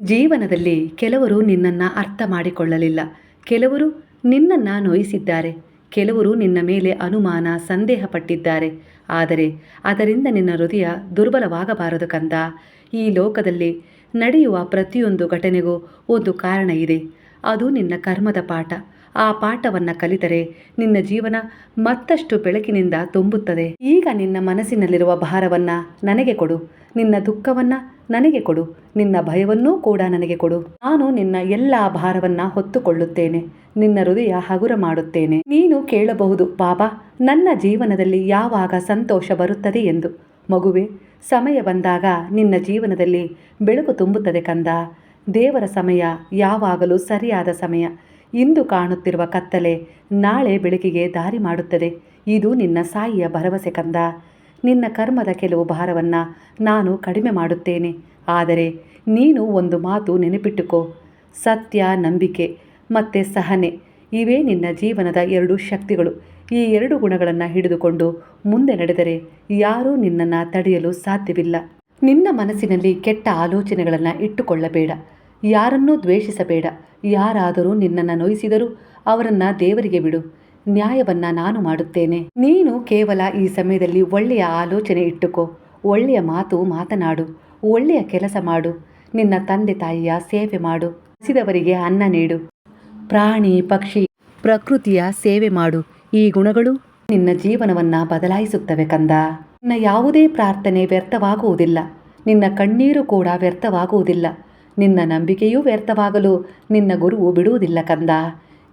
ಜೀವನದಲ್ಲಿ ಕೆಲವರು ನಿನ್ನನ್ನು ಅರ್ಥ ಮಾಡಿಕೊಳ್ಳಲಿಲ್ಲ. ಕೆಲವರು ನಿನ್ನನ್ನು ನೋಯಿಸಿದ್ದಾರೆ. ಕೆಲವರು ನಿನ್ನ ಮೇಲೆ ಅನುಮಾನ, ಸಂದೇಹ ಪಟ್ಟಿದ್ದಾರೆ. ಆದರೆ ಅದರಿಂದ ನಿನ್ನ ಹೃದಯ ದುರ್ಬಲವಾಗಬಾರದು ಕಂದ. ಈ ಲೋಕದಲ್ಲಿ ನಡೆಯುವ ಪ್ರತಿಯೊಂದು ಘಟನೆಗೂ ಒಂದು ಕಾರಣ ಇದೆ. ಅದು ನಿನ್ನ ಕರ್ಮದ ಪಾಠ. ಆ ಪಾಠವನ್ನು ಕಲಿತರೆ ನಿನ್ನ ಜೀವನ ಮತ್ತಷ್ಟು ಬೆಳಕಿನಿಂದ ತುಂಬುತ್ತದೆ. ಈಗ ನಿನ್ನ ಮನಸ್ಸಿನಲ್ಲಿರುವ ಭಾರವನ್ನು ನನಗೆ ಕೊಡು. ನಿನ್ನ ದುಃಖವನ್ನು ನನಗೆ ಕೊಡು. ನಿನ್ನ ಭಯವನ್ನೂ ಕೂಡ ನನಗೆ ಕೊಡು. ನಾನು ನಿನ್ನ ಎಲ್ಲ ಭಾರವನ್ನು ಹೊತ್ತುಕೊಳ್ಳುತ್ತೇನೆ. ನಿನ್ನ ಹೃದಯ ಹಗುರ ಮಾಡುತ್ತೇನೆ. ನೀನು ಕೇಳಬಹುದು, ಬಾಬಾ, ನನ್ನ ಜೀವನದಲ್ಲಿ ಯಾವಾಗ ಸಂತೋಷ ಬರುತ್ತದೆ ಎಂದು. ಮಗುವೆ, ಸಮಯ ಬಂದಾಗ ನಿನ್ನ ಜೀವನದಲ್ಲಿ ಬೆಳಕು ತುಂಬುತ್ತದೆ ಕಂದ. ದೇವರ ಸಮಯ ಯಾವಾಗಲೂ ಸರಿಯಾದ ಸಮಯ. ಇಂದು ಕಾಣುತ್ತಿರುವ ಕತ್ತಲೆ ನಾಳೆ ಬೆಳಕಿಗೆ ದಾರಿ ಮಾಡುತ್ತದೆ. ಇದು ನಿನ್ನ ಸಾಯಿಯ ಭರವಸೆ ಕಂದ. ನಿನ್ನ ಕರ್ಮದ ಕೆಲವು ಭಾರವನ್ನು ನಾನು ಕಡಿಮೆ ಮಾಡುತ್ತೇನೆ. ಆದರೆ ನೀನು ಒಂದು ಮಾತು ನೆನಪಿಟ್ಟುಕೋ. ಸತ್ಯ, ನಂಬಿಕೆ ಮತ್ತು ಸಹನೆ ಇವೇ ನಿನ್ನ ಜೀವನದ ಎರಡು ಶಕ್ತಿಗಳು. ಈ ಎರಡು ಗುಣಗಳನ್ನು ಹಿಡಿದುಕೊಂಡು ಮುಂದೆ ನಡೆದರೆ ಯಾರೂ ನಿನ್ನನ್ನು ತಡೆಯಲು ಸಾಧ್ಯವಿಲ್ಲ. ನಿನ್ನ ಮನಸ್ಸಿನಲ್ಲಿ ಕೆಟ್ಟ ಆಲೋಚನೆಗಳನ್ನು ಇಟ್ಟುಕೊಳ್ಳಬೇಡ. ಯಾರನ್ನೂ ದ್ವೇಷಿಸಬೇಡ. ಯಾರಾದರೂ ನಿನ್ನನ್ನು ನೋಯಿಸಿದರೂ ಅವರನ್ನು ದೇವರಿಗೆ ಬಿಡು. ನ್ಯಾಯವನ್ನು ನಾನು ಮಾಡುತ್ತೇನೆ. ನೀನು ಕೇವಲ ಈ ಸಮಯದಲ್ಲಿ ಒಳ್ಳೆಯ ಆಲೋಚನೆ ಇಟ್ಟುಕೋ. ಒಳ್ಳೆಯ ಮಾತು ಮಾತನಾಡು. ಒಳ್ಳೆಯ ಕೆಲಸ ಮಾಡು. ನಿನ್ನ ತಂದೆ ತಾಯಿಯ ಸೇವೆ ಮಾಡು. ಹಸಿದವರಿಗೆ ಅನ್ನ ನೀಡು. ಪ್ರಾಣಿ ಪಕ್ಷಿ ಪ್ರಕೃತಿಯ ಸೇವೆ ಮಾಡು. ಈ ಗುಣಗಳು ನಿನ್ನ ಜೀವನವನ್ನು ಬದಲಾಯಿಸುತ್ತವೆ ಕಂದ. ನಿನ್ನ ಯಾವುದೇ ಪ್ರಾರ್ಥನೆ ವ್ಯರ್ಥವಾಗುವುದಿಲ್ಲ. ನಿನ್ನ ಕಣ್ಣೀರು ಕೂಡ ವ್ಯರ್ಥವಾಗುವುದಿಲ್ಲ. ನಿನ್ನ ನಂಬಿಕೆಯೂ ವ್ಯರ್ಥವಾಗಲು ನಿನ್ನ ಗುರುವು ಬಿಡುವುದಿಲ್ಲ ಕಂದ.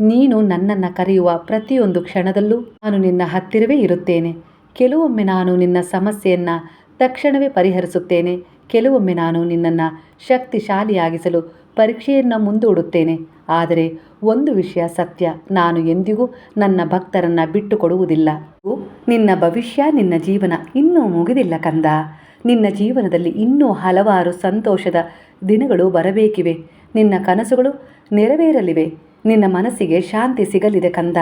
ನೀನು ನನ್ನನ್ನು ಕರೆಯುವ ಪ್ರತಿಯೊಂದು ಕ್ಷಣದಲ್ಲೂ ನಾನು ನಿನ್ನ ಹತ್ತಿರವೇ ಇರುತ್ತೇನೆ. ಕೆಲವೊಮ್ಮೆ ನಾನು ನಿನ್ನ ಸಮಸ್ಯೆಯನ್ನು ತಕ್ಷಣವೇ ಪರಿಹರಿಸುತ್ತೇನೆ. ಕೆಲವೊಮ್ಮೆ ನಾನು ನಿನ್ನನ್ನು ಶಕ್ತಿಶಾಲಿಯಾಗಿಸಲು ಪರೀಕ್ಷೆಯನ್ನು ಮುಂದೂಡುತ್ತೇನೆ. ಆದರೆ ಒಂದು ವಿಷಯ ಸತ್ಯ, ನಾನು ಎಂದಿಗೂ ನನ್ನ ಭಕ್ತರನ್ನು ಬಿಟ್ಟು ಕೊಡುವುದಿಲ್ಲ. ನಿನ್ನ ಭವಿಷ್ಯ, ನಿನ್ನ ಜೀವನ ಇನ್ನೂ ಮುಗಿದಿಲ್ಲ ಕಂದ. ನಿನ್ನ ಜೀವನದಲ್ಲಿ ಇನ್ನೂ ಹಲವಾರು ಸಂತೋಷದ ದಿನಗಳು ಬರಬೇಕಿವೆ. ನಿನ್ನ ಕನಸುಗಳು ನೆರವೇರಲಿವೆ. ನಿನ್ನ ಮನಸ್ಸಿಗೆ ಶಾಂತಿ ಸಿಗಲಿದೆ ಕಂದ.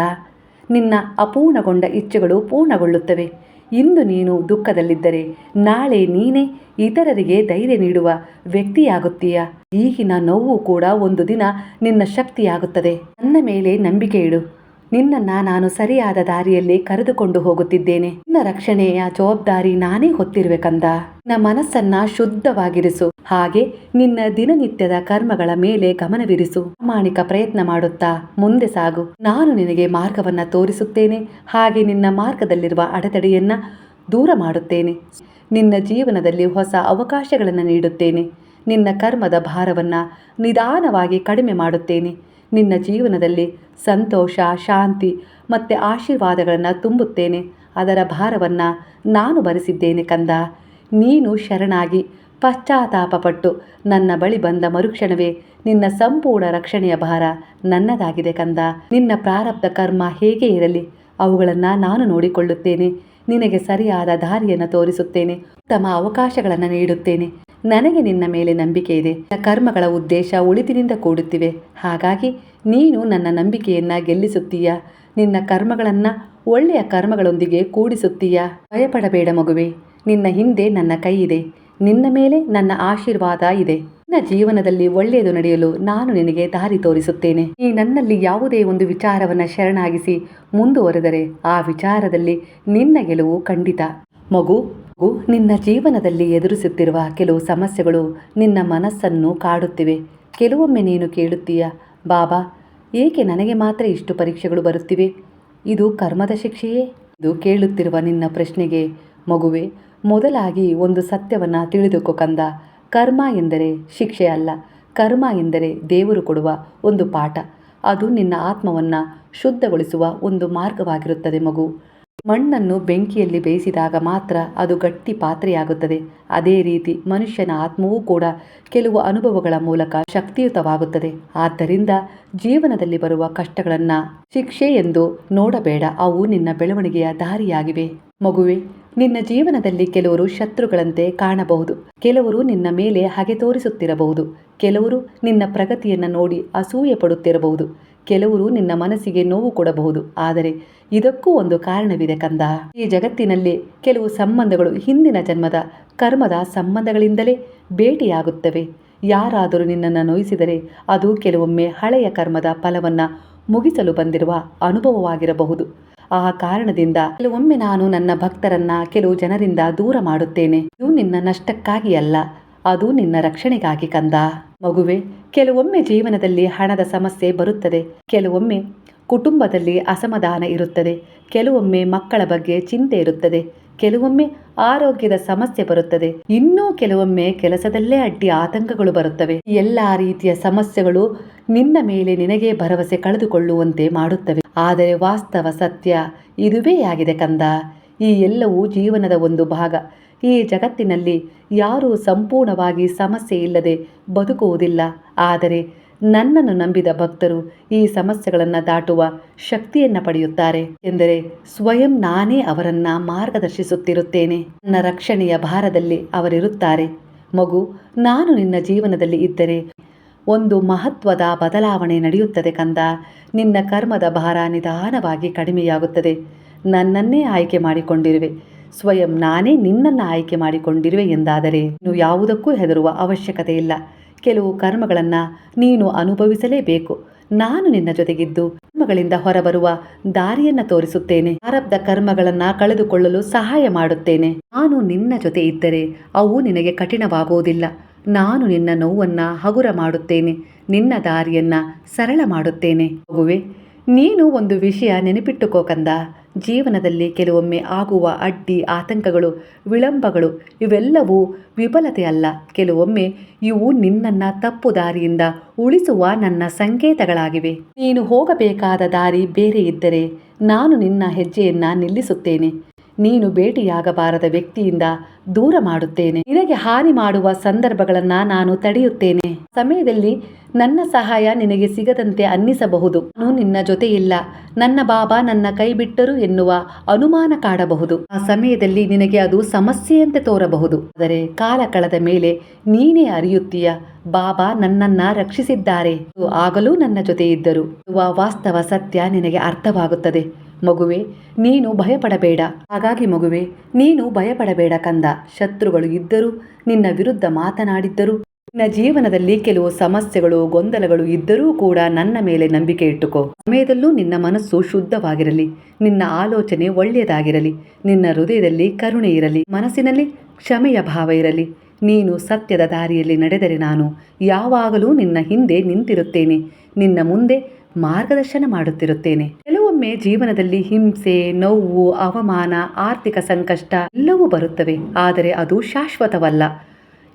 ನಿನ್ನ ಅಪೂರ್ಣಗೊಂಡ ಇಚ್ಛೆಗಳು ಪೂರ್ಣಗೊಳ್ಳುತ್ತವೆ. ಇಂದು ನೀನು ದುಃಖದಲ್ಲಿದ್ದರೆ ನಾಳೆ ನೀನೇ ಇತರರಿಗೆ ಧೈರ್ಯ ನೀಡುವ ವ್ಯಕ್ತಿಯಾಗುತ್ತೀಯ. ಈಗಿನ ನೋವು ಕೂಡ ಒಂದು ದಿನ ನಿನ್ನ ಶಕ್ತಿಯಾಗುತ್ತದೆ. ನನ್ನ ಮೇಲೆ ನಂಬಿಕೆ ಇಡು. ನಿನ್ನನ್ನು ನಾನು ಸರಿಯಾದ ದಾರಿಯಲ್ಲಿ ಕರೆದುಕೊಂಡು ಹೋಗುತ್ತಿದ್ದೇನೆ. ನಿನ್ನ ರಕ್ಷಣೆಯ ಜವಾಬ್ದಾರಿ ನಾನೇ ಹೊತ್ತಿರುವೆ ಕಂದ. ನಿನ್ನ ಮನಸ್ಸನ್ನ ಶುದ್ಧವಾಗಿರಿಸು. ಹಾಗೆ ನಿನ್ನ ದಿನನಿತ್ಯದ ಕರ್ಮಗಳ ಮೇಲೆ ಗಮನವಿರಿಸು. ಪ್ರಾಮಾಣಿಕ ಪ್ರಯತ್ನ ಮಾಡುತ್ತಾ ಮುಂದೆ ಸಾಗು. ನಾನು ನಿನಗೆ ಮಾರ್ಗವನ್ನ ತೋರಿಸುತ್ತೇನೆ. ಹಾಗೆ ನಿನ್ನ ಮಾರ್ಗದಲ್ಲಿರುವ ಅಡೆತಡೆಯನ್ನ ದೂರ ಮಾಡುತ್ತೇನೆ. ನಿನ್ನ ಜೀವನದಲ್ಲಿ ಹೊಸ ಅವಕಾಶಗಳನ್ನು ನೀಡುತ್ತೇನೆ. ನಿನ್ನ ಕರ್ಮದ ಭಾರವನ್ನು ನಿಧಾನವಾಗಿ ಕಡಿಮೆ ಮಾಡುತ್ತೇನೆ. ನಿನ್ನ ಜೀವನದಲ್ಲಿ ಸಂತೋಷ, ಶಾಂತಿ ಮತ್ತು ಆಶೀರ್ವಾದಗಳನ್ನು ತುಂಬುತ್ತೇನೆ. ಅದರ ಭಾರವನ್ನು ನಾನು ಭರಿಸಿದ್ದೇನೆ ಕಂದ. ನೀನು ಶರಣಾಗಿ ಪಶ್ಚಾತ್ತಾಪಪಟ್ಟು ನನ್ನ ಬಳಿ ಬಂದ ಮರುಕ್ಷಣವೇ ನಿನ್ನ ಸಂಪೂರ್ಣ ರಕ್ಷಣೆಯ ಭಾರ ನನ್ನದಾಗಿದೆ ಕಂದ. ನಿನ್ನ ಪ್ರಾರಬ್ಧ ಕರ್ಮ ಹೇಗೆ ಇರಲಿ, ಅವುಗಳನ್ನು ನಾನು ನೋಡಿಕೊಳ್ಳುತ್ತೇನೆ. ನಿನಗೆ ಸರಿಯಾದ ದಾರಿಯನ್ನು ತೋರಿಸುತ್ತೇನೆ. ಉತ್ತಮ ಅವಕಾಶಗಳನ್ನು ನೀಡುತ್ತೇನೆ. ನನಗೆ ನಿನ್ನ ಮೇಲೆ ನಂಬಿಕೆ ಇದೆ. ನನ್ನ ಕರ್ಮಗಳ ಉದ್ದೇಶ ಒಳಿತಿನಿಂದ ಕೂಡುತ್ತಿವೆ. ಹಾಗಾಗಿ ನೀನು ನನ್ನ ನಂಬಿಕೆಯನ್ನು ಗೆಲ್ಲಿಸುತ್ತೀಯ. ನಿನ್ನ ಕರ್ಮಗಳನ್ನು ಒಳ್ಳೆಯ ಕರ್ಮಗಳೊಂದಿಗೆ ಕೂಡಿಸುತ್ತೀಯ. ಭಯಪಡಬೇಡ ಮಗುವೆ. ನಿನ್ನ ಹಿಂದೆ ನನ್ನ ಕೈ ಇದೆ. ನಿನ್ನ ಮೇಲೆ ನನ್ನ ಆಶೀರ್ವಾದ ಇದೆ. ನಿನ್ನ ಜೀವನದಲ್ಲಿ ಒಳ್ಳೆಯದು ನಡೆಯಲು ನಾನು ನಿನಗೆ ದಾರಿ ತೋರಿಸುತ್ತೇನೆ. ಈ ನನ್ನಲ್ಲಿ ಯಾವುದೇ ಒಂದು ವಿಚಾರವನ್ನು ಶರಣಾಗಿಸಿ ಮುಂದುವರೆದರೆ ಆ ವಿಚಾರದಲ್ಲಿ ನಿನ್ನ ಗೆಲುವು ಖಂಡಿತ. ಮಗು, ನಿನ್ನ ಜೀವನದಲ್ಲಿ ಎದುರಿಸುತ್ತಿರುವ ಕೆಲವು ಸಮಸ್ಯೆಗಳು ನಿನ್ನ ಮನಸ್ಸನ್ನು ಕಾಡುತ್ತಿವೆ. ಕೆಲವೊಮ್ಮೆ ನೀನು ಕೇಳುತ್ತೀಯ, ಬಾಬಾ, ಏಕೆ ನನಗೆ ಮಾತ್ರ ಇಷ್ಟು ಪರೀಕ್ಷೆಗಳು ಬರುತ್ತಿವೆ? ಇದು ಕರ್ಮದ ಶಿಕ್ಷೆಯೇ? ಇದು ಕೇಳುತ್ತಿರುವ ನಿನ್ನ ಪ್ರಶ್ನೆಗೆ ಮಗುವೆ, ಮೊದಲಾಗಿ ಒಂದು ಸತ್ಯವನ್ನು ತಿಳಿದುಕೋ ಕಂದ. ಕರ್ಮ ಎಂದರೆ ಶಿಕ್ಷೆ ಅಲ್ಲ. ಕರ್ಮ ಎಂದರೆ ದೇವರು ಕೊಡುವ ಒಂದು ಪಾಠ. ಅದು ನಿನ್ನ ಆತ್ಮವನ್ನು ಶುದ್ಧಗೊಳಿಸುವ ಒಂದು ಮಾರ್ಗವಾಗಿರುತ್ತದೆ ಮಗು. ಮಣ್ಣನ್ನು ಬೆಂಕಿಯಲ್ಲಿ ಬೇಯಿಸಿದಾಗ ಮಾತ್ರ ಅದು ಗಟ್ಟಿ ಪಾತ್ರೆಯಾಗುತ್ತದೆ. ಅದೇ ರೀತಿ ಮನುಷ್ಯನ ಆತ್ಮವೂ ಕೂಡ ಕೆಲವು ಅನುಭವಗಳ ಮೂಲಕ ಶಕ್ತಿಯುತವಾಗುತ್ತದೆ. ಆದ್ದರಿಂದ ಜೀವನದಲ್ಲಿ ಬರುವ ಕಷ್ಟಗಳನ್ನು ಶಿಕ್ಷೆ ಎಂದು ನೋಡಬೇಡ. ಅವು ನಿನ್ನ ಬೆಳವಣಿಗೆಯ ದಾರಿಯಾಗಿವೆ. ಮಗುವೆ, ನಿನ್ನ ಜೀವನದಲ್ಲಿ ಕೆಲವರು ಶತ್ರುಗಳಂತೆ ಕಾಣಬಹುದು. ಕೆಲವರು ನಿನ್ನ ಮೇಲೆ ಹಗೆ ತೋರಿಸುತ್ತಿರಬಹುದು. ಕೆಲವರು ನಿನ್ನ ಪ್ರಗತಿಯನ್ನು ನೋಡಿ ಅಸೂಯೆ ಪಡುತ್ತಿರಬಹುದು. ಕೆಲವರು ನಿನ್ನ ಮನಸ್ಸಿಗೆ ನೋವು ಕೊಡಬಹುದು. ಆದರೆ ಇದಕ್ಕೂ ಒಂದು ಕಾರಣವಿದೆ ಕಂದ. ಈ ಜಗತ್ತಿನಲ್ಲಿ ಕೆಲವು ಸಂಬಂಧಗಳು ಹಿಂದಿನ ಜನ್ಮದ ಕರ್ಮದ ಸಂಬಂಧಗಳಿಂದಲೇ ಭೇಟಿಯಾಗುತ್ತವೆ. ಯಾರಾದರೂ ನಿನ್ನನ್ನು ನೋಯಿಸಿದರೆ ಅದು ಕೆಲವೊಮ್ಮೆ ಹಳೆಯ ಕರ್ಮದ ಫಲವನ್ನು ಮುಗಿಸಲು ಬಂದಿರುವ ಅನುಭವವಾಗಿರಬಹುದು. ಆ ಕಾರಣದಿಂದ ಕೆಲವೊಮ್ಮೆ ನಾನು ನನ್ನ ಭಕ್ತರನ್ನ ಕೆಲವು ಜನರಿಂದ ದೂರ ಮಾಡುತ್ತೇನೆ. ಇದು ನಿನ್ನ ನಷ್ಟಕ್ಕಾಗಿ ಅಲ್ಲ, ಅದು ನಿನ್ನ ರಕ್ಷಣೆಗಾಗಿ ಕಂದ. ಮಗುವೆ, ಕೆಲವೊಮ್ಮೆ ಜೀವನದಲ್ಲಿ ಹಣದ ಸಮಸ್ಯೆ ಬರುತ್ತದೆ, ಕೆಲವೊಮ್ಮೆ ಕುಟುಂಬದಲ್ಲಿ ಅಸಮಾಧಾನ ಇರುತ್ತದೆ, ಕೆಲವೊಮ್ಮೆ ಮಕ್ಕಳ ಬಗ್ಗೆ ಚಿಂತೆ ಇರುತ್ತದೆ, ಕೆಲವೊಮ್ಮೆ ಆರೋಗ್ಯದ ಸಮಸ್ಯೆ ಬರುತ್ತದೆ, ಇನ್ನೂ ಕೆಲವೊಮ್ಮೆ ಕೆಲಸದಲ್ಲೇ ಅಡ್ಡಿ ಆತಂಕಗಳು ಬರುತ್ತವೆ. ಎಲ್ಲ ರೀತಿಯ ಸಮಸ್ಯೆಗಳು ನಿನ್ನ ಮೇಲೆ ನಿನಗೆ ಭರವಸೆ ಕಳೆದುಕೊಳ್ಳುವಂತೆ ಮಾಡುತ್ತವೆ. ಆದರೆ ವಾಸ್ತವ ಸತ್ಯ ಇದುವೇ ಆಗಿದೆ ಕಂದ. ಈ ಎಲ್ಲವೂ ಜೀವನದ ಒಂದು ಭಾಗ. ಈ ಜಗತ್ತಿನಲ್ಲಿ ಯಾರೂ ಸಂಪೂರ್ಣವಾಗಿ ಸಮಸ್ಯೆ ಇಲ್ಲದೆ ಬದುಕುವುದಿಲ್ಲ. ಆದರೆ ನನ್ನನ್ನು ನಂಬಿದ ಭಕ್ತರು ಈ ಸಮಸ್ಯೆಗಳನ್ನು ದಾಟುವ ಶಕ್ತಿಯನ್ನು ಪಡೆಯುತ್ತಾರೆ. ಎಂದರೆ ಸ್ವಯಂ ನಾನೇ ಅವರನ್ನು ಮಾರ್ಗದರ್ಶಿಸುತ್ತಿರುತ್ತೇನೆ. ನನ್ನ ರಕ್ಷಣೆಯ ಭಾರದಲ್ಲಿ ಅವರಿರುತ್ತಾರೆ. ಮಗು, ನಾನು ನಿನ್ನ ಜೀವನದಲ್ಲಿ ಇದ್ದರೆ ಒಂದು ಮಹತ್ವದ ಬದಲಾವಣೆ ನಡೆಯುತ್ತದೆ ಕಂದ. ನಿನ್ನ ಕರ್ಮದ ಭಾರ ನಿಧಾನವಾಗಿ ಕಡಿಮೆಯಾಗುತ್ತದೆ. ನನ್ನನ್ನೇ ಆಯ್ಕೆ ಮಾಡಿಕೊಂಡಿರುವೆ, ಸ್ವಯಂ ನಾನೇ ನಿನ್ನನ್ನು ಆಯ್ಕೆ ಮಾಡಿಕೊಂಡಿರುವೆ ಎಂದಾದರೆ ನೀನು ಯಾವುದಕ್ಕೂ ಹೆದರುವ ಅವಶ್ಯಕತೆ ಇಲ್ಲ. ಕೆಲವು ಕರ್ಮಗಳನ್ನು ನೀನು ಅನುಭವಿಸಲೇಬೇಕು. ನಾನು ನಿನ್ನ ಜೊತೆಗಿದ್ದು ಕರ್ಮಗಳಿಂದ ಹೊರಬರುವ ದಾರಿಯನ್ನು ತೋರಿಸುತ್ತೇನೆ. ಪ್ರಾರಬ್ಧ ಕರ್ಮಗಳನ್ನು ಕಳೆದುಕೊಳ್ಳಲು ಸಹಾಯ ಮಾಡುತ್ತೇನೆ. ನಾನು ನಿನ್ನ ಜೊತೆ ಇದ್ದರೆ ಅವು ನಿನಗೆ ಕಠಿಣವಾಗುವುದಿಲ್ಲ. ನಾನು ನಿನ್ನ ನೋವನ್ನು ಹಗುರ ಮಾಡುತ್ತೇನೆ, ನಿನ್ನ ದಾರಿಯನ್ನು ಸರಳ ಮಾಡುತ್ತೇನೆ. ಮಗುವೆ, ನೀನು ಒಂದು ವಿಷಯ ನೆನಪಿಟ್ಟುಕೋ ಕಂದ. ಜೀವನದಲ್ಲಿ ಕೆಲವೊಮ್ಮೆ ಆಗುವ ಅಡ್ಡಿ ಆತಂಕಗಳು, ವಿಳಂಬಗಳು ಇವೆಲ್ಲವೂ ವಿಫಲತೆ ಅಲ್ಲ. ಕೆಲವೊಮ್ಮೆ ಇವು ನಿನ್ನನ್ನು ತಪ್ಪು ದಾರಿಯಿಂದ ಉಳಿಸುವ ನನ್ನ ಸಂಕೇತಗಳಾಗಿವೆ. ನೀನು ಹೋಗಬೇಕಾದ ದಾರಿ ಬೇರೆ ಇದ್ದರೆ ನಾನು ನಿನ್ನ ಹೆಜ್ಜೆಯನ್ನು ನಿಲ್ಲಿಸುತ್ತೇನೆ. ನೀನು ಭೇಟಿಯಾಗಬಾರದ ವ್ಯಕ್ತಿಯಿಂದ ದೂರ ಮಾಡುತ್ತೇನೆ. ನಿನಗೆ ಹಾನಿ ಮಾಡುವ ಸಂದರ್ಭಗಳನ್ನು ನಾನು ತಡೆಯುತ್ತೇನೆ. ಸಮಯದಲ್ಲಿ ನನ್ನ ಸಹಾಯ ನಿನಗೆ ಸಿಗದಂತೆ ಅನ್ನಿಸಬಹುದು. ನಾನು ನಿನ್ನ ಜೊತೆ ಇಲ್ಲ, ನನ್ನ ಬಾಬಾ ನನ್ನ ಕೈ ಬಿಟ್ಟರು ಎನ್ನುವ ಅನುಮಾನ ಕಾಡಬಹುದು. ಆ ಸಮಯದಲ್ಲಿ ನಿನಗೆ ಅದು ಸಮಸ್ಯೆಯಂತೆ ತೋರಬಹುದು. ಆದರೆ ಕಾಲ ಕಳೆದ ಮೇಲೆ ನೀನೇ ಅರಿಯುತ್ತೀಯ, ಬಾಬಾ ನನ್ನನ್ನ ರಕ್ಷಿಸಿದ್ದಾರೆ, ಆಗಲೂ ನನ್ನ ಜೊತೆ ಇದ್ದರು. ವಾಸ್ತವ ಸತ್ಯ ನಿನಗೆ ಅರ್ಥವಾಗುತ್ತದೆ. ಮಗುವೆ, ನೀನು ಭಯಪಡಬೇಡ. ಹಾಗಾಗಿ ಮಗುವೆ, ನೀನು ಭಯಪಡಬೇಡ ಕಂದ. ಶತ್ರುಗಳು ಇದ್ದರೂ, ನಿನ್ನ ವಿರುದ್ಧ ಮಾತನಾಡಿದ್ದರೂ, ನಿನ್ನ ಜೀವನದಲ್ಲಿ ಕೆಲವು ಸಮಸ್ಯೆಗಳು, ಗೊಂದಲಗಳು ಇದ್ದರೂ ಕೂಡ ನನ್ನ ಮೇಲೆ ನಂಬಿಕೆ ಇಟ್ಟುಕೋ. ಸಮಯದಲ್ಲೂ ನಿನ್ನ ಮನಸ್ಸು ಶುದ್ಧವಾಗಿರಲಿ, ನಿನ್ನ ಆಲೋಚನೆ ಒಳ್ಳೆಯದಾಗಿರಲಿ, ನಿನ್ನ ಹೃದಯದಲ್ಲಿ ಕರುಣೆ ಇರಲಿ, ಮನಸ್ಸಿನಲ್ಲಿ ಕ್ಷಮೆಯ ಭಾವ ಇರಲಿ. ನೀನು ಸತ್ಯದ ದಾರಿಯಲ್ಲಿ ನಡೆದರೆ ನಾನು ಯಾವಾಗಲೂ ನಿನ್ನ ಹಿಂದೆ ನಿಂತಿರುತ್ತೇನೆ, ನಿನ್ನ ಮುಂದೆ ಮಾರ್ಗದರ್ಶನ ಮಾಡುತ್ತಿರುತ್ತೇನೆ. ಕೆಲವೊಮ್ಮೆ ಜೀವನದಲ್ಲಿ ಹಿಂಸೆ, ನೋವು, ಅವಮಾನ, ಆರ್ಥಿಕ ಸಂಕಷ್ಟ ಎಲ್ಲವೂ ಬರುತ್ತವೆ. ಆದರೆ ಅದು ಶಾಶ್ವತವಲ್ಲ.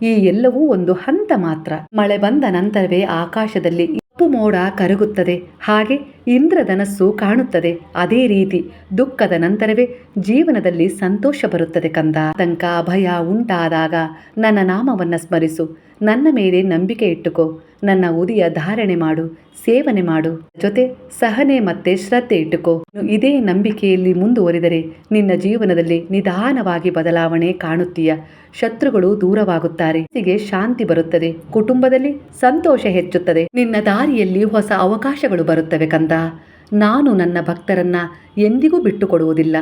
ಈ ಎಲ್ಲವೂ ಒಂದು ಹಂತ ಮಾತ್ರ. ಮಳೆ ಬಂದ ನಂತರವೇ ಆಕಾಶದಲ್ಲಿ ಕಪ್ಪು ಮೋಡ ಕರಗುತ್ತದೆ, ಹಾಗೆ ಇಂದ್ರಧನಸ್ಸು ಕಾಣುತ್ತದೆ. ಅದೇ ರೀತಿ ದುಃಖದ ನಂತರವೇ ಜೀವನದಲ್ಲಿ ಸಂತೋಷ ಬರುತ್ತದೆ ಕಂದ. ಆತಂಕ, ಭಯ ಉಂಟಾದಾಗ ನನ್ನ ನಾಮವನ್ನು ಸ್ಮರಿಸು, ನನ್ನ ಮೇಲೆ ನಂಬಿಕೆ ಇಟ್ಟುಕೋ, ನನ್ನ ಉದಿಯ ಧಾರಣೆ ಮಾಡು, ಸೇವನೆ ಮಾಡು, ಜೊತೆ ಸಹನೆ ಮತ್ತೆ ಶ್ರದ್ಧೆ ಇಟ್ಟುಕೋ. ಇದೇ ನಂಬಿಕೆಯಲ್ಲಿ ಮುಂದುವರಿದರೆ ನಿನ್ನ ಜೀವನದಲ್ಲಿ ನಿಧಾನವಾಗಿ ಬದಲಾವಣೆ ಕಾಣುತ್ತೀಯ. ಶತ್ರುಗಳು ದೂರವಾಗುತ್ತಾರೆ, ಮನಸ್ಸಿಗೆ ಶಾಂತಿ ಬರುತ್ತದೆ, ಕುಟುಂಬದಲ್ಲಿ ಸಂತೋಷ ಹೆಚ್ಚುತ್ತದೆ, ನಿನ್ನ ದಾರಿಯಲ್ಲಿ ಹೊಸ ಅವಕಾಶಗಳು ಬರುತ್ತವೆ ಕಂದ. ನಾನು ನನ್ನ ಭಕ್ತರನ್ನ ಎಂದಿಗೂ ಬಿಟ್ಟುಕೊಡುವುದಿಲ್ಲ.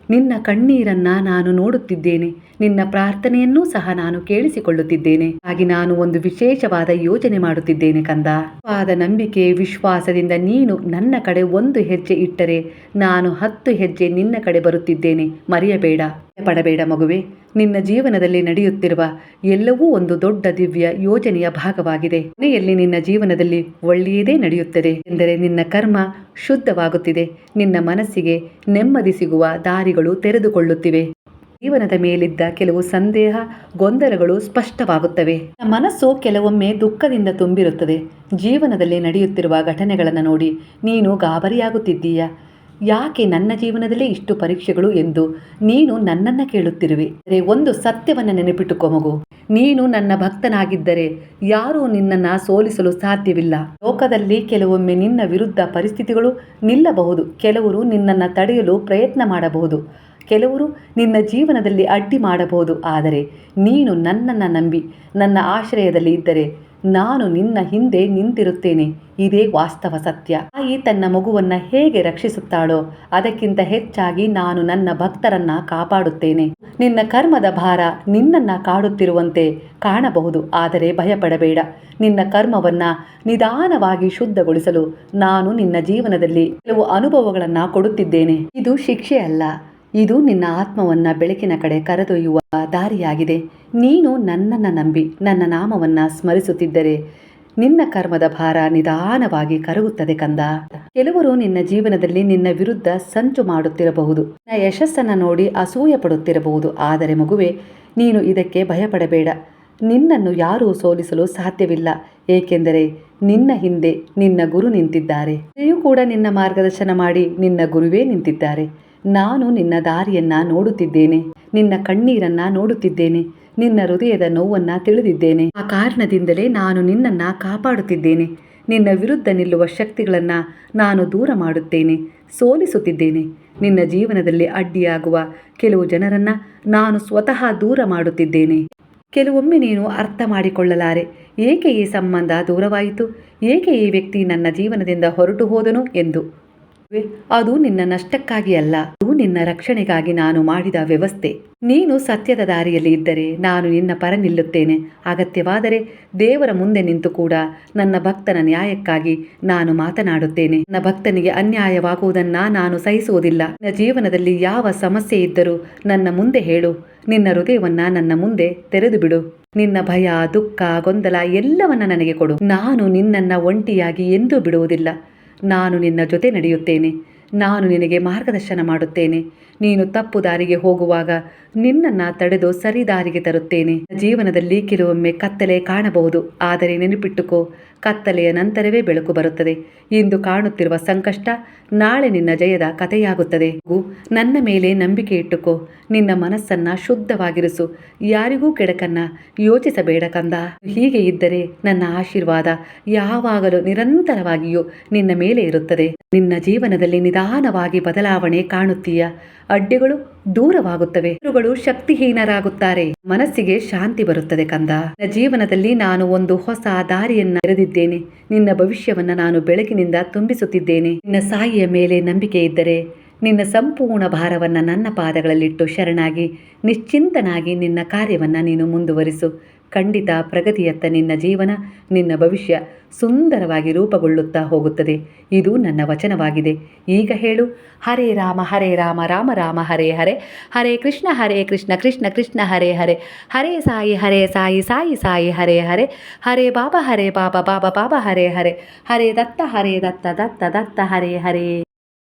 ನಿನ್ನ ಕಣ್ಣೀರನ್ನ ನಾನು ನೋಡುತ್ತಿದ್ದೇನೆ, ನಿನ್ನ ಪ್ರಾರ್ಥನೆಯನ್ನೂ ಸಹ ನಾನು ಕೇಳಿಸಿಕೊಳ್ಳುತ್ತಿದ್ದೇನೆ. ಹಾಗೆ ನಾನು ಒಂದು ವಿಶೇಷವಾದ ಯೋಜನೆ ಮಾಡುತ್ತಿದ್ದೇನೆ ಕಂದ. ಆದ ನಂಬಿಕೆ, ವಿಶ್ವಾಸದಿಂದ ನೀನು ನನ್ನ ಕಡೆ ಒಂದು ಹೆಜ್ಜೆ ಇಟ್ಟರೆ ನಾನು 10 ಹೆಜ್ಜೆ ನಿನ್ನ ಕಡೆ ಬರುತ್ತಿದ್ದೇನೆ. ಮರೆಯಬೇಡ, ಪಡಬೇಡ ಮಗುವೆ. ನಿನ್ನ ಜೀವನದಲ್ಲಿ ನಡೆಯುತ್ತಿರುವ ಎಲ್ಲವೂ ಒಂದು ದೊಡ್ಡ ದಿವ್ಯ ಯೋಜನೆಯ ಭಾಗವಾಗಿದೆ. ಕೊನೆಯಲ್ಲಿ ನಿನ್ನ ಜೀವನದಲ್ಲಿ ಒಳ್ಳೆಯದೇ ನಡೆಯುತ್ತದೆ ಎಂದರೆ ನಿನ್ನ ಕರ್ಮ ಶುದ್ಧವಾಗುತ್ತಿದೆ, ನಿನ್ನ ಮನಸ್ಸಿಗೆ ನೆಮ್ಮದಿ ಸಿಗುವ ದಾರಿಗಳು ತೆರೆದುಕೊಳ್ಳುತ್ತಿವೆ. ಜೀವನದ ಮೇಲಿದ್ದ ಕೆಲವು ಸಂದೇಹ, ಗೊಂದಲಗಳು ಸ್ಪಷ್ಟವಾಗುತ್ತವೆ. ಮನಸ್ಸು ಕೆಲವೊಮ್ಮೆ ದುಃಖದಿಂದ ತುಂಬಿರುತ್ತದೆ. ಜೀವನದಲ್ಲಿ ನಡೆಯುತ್ತಿರುವ ಘಟನೆಗಳನ್ನು ನೋಡಿ ನೀನು ಗಾಬರಿಯಾಗುತ್ತಿದ್ದೀಯ. ಯಾಕೆ ನನ್ನ ಜೀವನದಲ್ಲೇ ಇಷ್ಟು ಪರೀಕ್ಷೆಗಳು ಎಂದು ನೀನು ನನ್ನನ್ನು ಕೇಳುತ್ತಿರುವೆ. ಒಂದು ಸತ್ಯವನ್ನು ನೆನಪಿಟ್ಟುಕೋ ಮಗು, ನೀನು ನನ್ನ ಭಕ್ತನಾಗಿದ್ದರೆ ಯಾರೂ ನಿನ್ನನ್ನು ಸೋಲಿಸಲು ಸಾಧ್ಯವಿಲ್ಲ. ಲೋಕದಲ್ಲಿ ಕೆಲವೊಮ್ಮೆ ನಿನ್ನ ವಿರುದ್ಧ ಪರಿಸ್ಥಿತಿಗಳು ನಿಲ್ಲಬಹುದು. ಕೆಲವರು ನಿನ್ನನ್ನು ತಡೆಯಲು ಪ್ರಯತ್ನ ಮಾಡಬಹುದು, ಕೆಲವರು ನಿನ್ನ ಜೀವನದಲ್ಲಿ ಅಡ್ಡಿ ಮಾಡಬಹುದು. ಆದರೆ ನೀನು ನನ್ನನ್ನು ನಂಬಿ ನನ್ನ ಆಶ್ರಯದಲ್ಲಿ ಇದ್ದರೆ ನಾನು ನಿನ್ನ ಹಿಂದೆ ನಿಂತಿರುತ್ತೇನೆ. ಇದೇ ವಾಸ್ತವ ಸತ್ಯ. ತಾಯಿ ತನ್ನ ಮಗುವನ್ನ ಹೇಗೆ ರಕ್ಷಿಸುತ್ತಾಳೋ ಅದಕ್ಕಿಂತ ಹೆಚ್ಚಾಗಿ ನಾನು ನನ್ನ ಭಕ್ತರನ್ನ ಕಾಪಾಡುತ್ತೇನೆ. ನಿನ್ನ ಕರ್ಮದ ಭಾರ ನಿನ್ನನ್ನ ಕಾಡುತ್ತಿರುವಂತೆ ಕಾಣಬಹುದು, ಆದರೆ ಭಯಪಡಬೇಡ. ನಿನ್ನ ಕರ್ಮವನ್ನ ನಿಧಾನವಾಗಿ ಶುದ್ಧಗೊಳಿಸಲು ನಾನು ನಿನ್ನ ಜೀವನದಲ್ಲಿ ಕೆಲವು ಅನುಭವಗಳನ್ನ ಕೊಡುತ್ತಿದ್ದೇನೆ. ಇದು ಶಿಕ್ಷೆ ಅಲ್ಲ, ಇದು ನಿನ್ನ ಆತ್ಮವನ್ನ ಬೆಳಕಿನ ಕಡೆ ಕರೆದೊಯ್ಯುವ ದಾರಿಯಾಗಿದೆ. ನೀನು ನನ್ನನ್ನು ನಂಬಿ ನನ್ನ ನಾಮವನ್ನ ಸ್ಮರಿಸುತ್ತಿದ್ದರೆ ನಿನ್ನ ಕರ್ಮದ ಭಾರ ನಿಧಾನವಾಗಿ ಕರಗುತ್ತದೆ ಕಂದ. ಕೆಲವರು ನಿನ್ನ ಜೀವನದಲ್ಲಿ ನಿನ್ನ ವಿರುದ್ಧ ಸಂಚು ಮಾಡುತ್ತಿರಬಹುದು, ನಿನ್ನ ಯಶಸ್ಸನ್ನು ನೋಡಿ ಅಸೂಯೆ ಪಡುತ್ತಿರಬಹುದು. ಆದರೆ ಮಗುವೆ, ನೀನು ಇದಕ್ಕೆ ಭಯಪಡಬೇಡ. ನಿನ್ನನ್ನು ಯಾರೂ ಸೋಲಿಸಲು ಸಾಧ್ಯವಿಲ್ಲ, ಏಕೆಂದರೆ ನಿನ್ನ ಹಿಂದೆ ನಿನ್ನ ಗುರು ನಿಂತಿದ್ದಾರೆ. ನೀನು ಕೂಡ ನಿನ್ನ ಮಾರ್ಗದರ್ಶನ ಮಾಡಿ ನಿನ್ನ ಗುರುವೇ ನಿಂತಿದ್ದಾರೆ. ನಾನು ನಿನ್ನ ದಾರಿಯನ್ನ ನೋಡುತ್ತಿದ್ದೇನೆ, ನಿನ್ನ ಕಣ್ಣೀರನ್ನ ನೋಡುತ್ತಿದ್ದೇನೆ, ನಿನ್ನ ಹೃದಯದ ನೋವನ್ನ ತಿಳಿದಿದ್ದೇನೆ. ಆ ಕಾರಣದಿಂದಲೇ ನಾನು ನಿನ್ನನ್ನ ಕಾಪಾಡುತ್ತಿದ್ದೇನೆ. ನಿನ್ನ ವಿರುದ್ಧ ನಿಲ್ಲುವ ಶಕ್ತಿಗಳನ್ನ ನಾನು ದೂರ ಮಾಡುತ್ತೇನೆ, ಸೋಲಿಸುತ್ತಿದ್ದೇನೆ. ನಿನ್ನ ಜೀವನದಲ್ಲಿ ಅಡ್ಡಿಯಾಗುವ ಕೆಲವು ಜನರನ್ನ ನಾನು ಸ್ವತಃ ದೂರ ಮಾಡುತ್ತಿದ್ದೇನೆ. ಕೆಲವೊಮ್ಮೆ ನೀನು ಅರ್ಥ ಮಾಡಿಕೊಳ್ಳಲಾರೆ, ಏಕೆ ಈ ಸಂಬಂಧ ದೂರವಾಯಿತು, ಏಕೆ ಈ ವ್ಯಕ್ತಿ ನನ್ನ ಜೀವನದಿಂದ ಹೊರಟು ಹೋದನು ಎಂದು. ಅದು ನಿನ್ನ ನಷ್ಟಕ್ಕಾಗಿ ಅಲ್ಲ, ಅದು ನಿನ್ನ ರಕ್ಷಣೆಗಾಗಿ ನಾನು ಮಾಡಿದ ವ್ಯವಸ್ಥೆ. ನೀನು ಸತ್ಯದ ದಾರಿಯಲ್ಲಿ ಇದ್ದರೆ ನಾನು ನಿನ್ನ ಪರ ನಿಲ್ಲುತ್ತೇನೆ. ಅಗತ್ಯವಾದರೆ ದೇವರ ಮುಂದೆ ನಿಂತು ಕೂಡ ನನ್ನ ಭಕ್ತನ ನ್ಯಾಯಕ್ಕಾಗಿ ನಾನು ಮಾತನಾಡುತ್ತೇನೆ. ನನ್ನ ಭಕ್ತನಿಗೆ ಅನ್ಯಾಯವಾಗುವುದನ್ನ ನಾನು ಸಹಿಸುವುದಿಲ್ಲ. ನಿನ್ನ ಜೀವನದಲ್ಲಿ ಯಾವ ಸಮಸ್ಯೆ ಇದ್ದರೂ ನನ್ನ ಮುಂದೆ ಹೇಳು. ನಿನ್ನ ಹೃದಯವನ್ನ ನನ್ನ ಮುಂದೆ ತೆರೆದು ಬಿಡು. ನಿನ್ನ ಭಯ, ದುಃಖ, ಗೊಂದಲ ಎಲ್ಲವನ್ನ ನನಗೆ ಕೊಡು. ನಾನು ನಿನ್ನನ್ನ ಒಂಟಿಯಾಗಿ ಎಂದೂ ಬಿಡುವುದಿಲ್ಲ. ನಾನು ನಿನ್ನ ಜೊತೆ ನಡೆಯುತ್ತೇನೆ. ನಾನು ನಿನಗೆ ಮಾರ್ಗದರ್ಶನ ಮಾಡುತ್ತೇನೆ. ನೀನು ತಪ್ಪು ದಾರಿಗೆ ಹೋಗುವಾಗ ನಿನ್ನನ್ನು ತಡೆದು ಸರಿ ದಾರಿಗೆ ತರುತ್ತೇನೆ. ಜೀವನದಲ್ಲಿ ಕೆಲವೊಮ್ಮೆ ಕತ್ತಲೆ ಕಾಣಬಹುದು, ಆದರೆ ನೆನಪಿಟ್ಟುಕೋ, ಕತ್ತಲೆಯ ನಂತರವೇ ಬೆಳಕು ಬರುತ್ತದೆ. ಇಂದು ಕಾಣುತ್ತಿರುವ ಸಂಕಷ್ಟ ನಾಳೆ ನಿನ್ನ ಜಯದ ಕಥೆಯಾಗುತ್ತದೆ. ನನ್ನ ಮೇಲೆ ನಂಬಿಕೆ ಇಟ್ಟುಕೋ. ನಿನ್ನ ಮನಸ್ಸನ್ನ ಶುದ್ಧವಾಗಿರಿಸು. ಯಾರಿಗೂ ಕೆಡಕನ್ನ ಯೋಚಿಸಬೇಡ ಕಂದ. ಹೀಗೆ ಇದ್ದರೆ ನನ್ನ ಆಶೀರ್ವಾದ ಯಾವಾಗಲೂ ನಿರಂತರವಾಗಿಯೂ ನಿನ್ನ ಮೇಲೆ ಇರುತ್ತದೆ. ನಿನ್ನ ಜೀವನದಲ್ಲಿ ನಿಧಾನವಾಗಿ ಬದಲಾವಣೆ ಕಾಣುತ್ತೀಯ. ಅಡ್ಡಿಗಳು ದೂರವಾಗುತ್ತವೆ, ಶತ್ರುಗಳು ಶಕ್ತಿಹೀನರಾಗುತ್ತಾರೆ, ಮನಸ್ಸಿಗೆ ಶಾಂತಿ ಬರುತ್ತದೆ ಕಂದ. ನಿನ್ನ ಜೀವನದಲ್ಲಿ ನಾನು ಒಂದು ಹೊಸ ದಾರಿಯನ್ನ ತೆರೆದಿದ್ದೇನೆ. ನಿನ್ನ ಭವಿಷ್ಯವನ್ನ ನಾನು ಬೆಳಕಿನಿಂದ ತುಂಬಿಸುತ್ತಿದ್ದೇನೆ. ನಿನ್ನ ಸಾಯಿಯ ಮೇಲೆ ನಂಬಿಕೆ ಇದ್ದರೆ ನಿನ್ನ ಸಂಪೂರ್ಣ ಭಾರವನ್ನ ನನ್ನ ಪಾದಗಳಲ್ಲಿಟ್ಟು ಶರಣಾಗಿ ನಿಶ್ಚಿಂತನಾಗಿ ನಿನ್ನ ಕಾರ್ಯವನ್ನ ನೀನು ಮುಂದುವರಿಸು. ಖಂಡಿತ ಪ್ರಗತಿಯತ್ತ ನಿನ್ನ ಜೀವನ, ನಿನ್ನ ಭವಿಷ್ಯ ಸುಂದರವಾಗಿ ರೂಪುಗೊಳ್ಳುತ್ತಾ ಹೋಗುತ್ತದೆ. ಇದು ನನ್ನ ವಚನವಾಗಿದೆ. ಈಗ ಹೇಳು, ಹರೇ ರಾಮ ರಾಮ ರಾಮ ಹರೇ ಹರೇ, ಹರೇ ಕೃಷ್ಣ ಕೃಷ್ಣ ಕೃಷ್ಣ ಹರೇ ಹರೇ, ಹರೇ ಸಾಯಿ ಸಾಯಿ ಹರೇ ಹರೇ, ಹರೇ ಬಾಬಾ ಬಾಬಾ ಬಾಬಾ ಹರೇ ಹರೇ, ಹರೇ ದತ್ತ ದತ್ತ ಹರೇ ಹರೇ.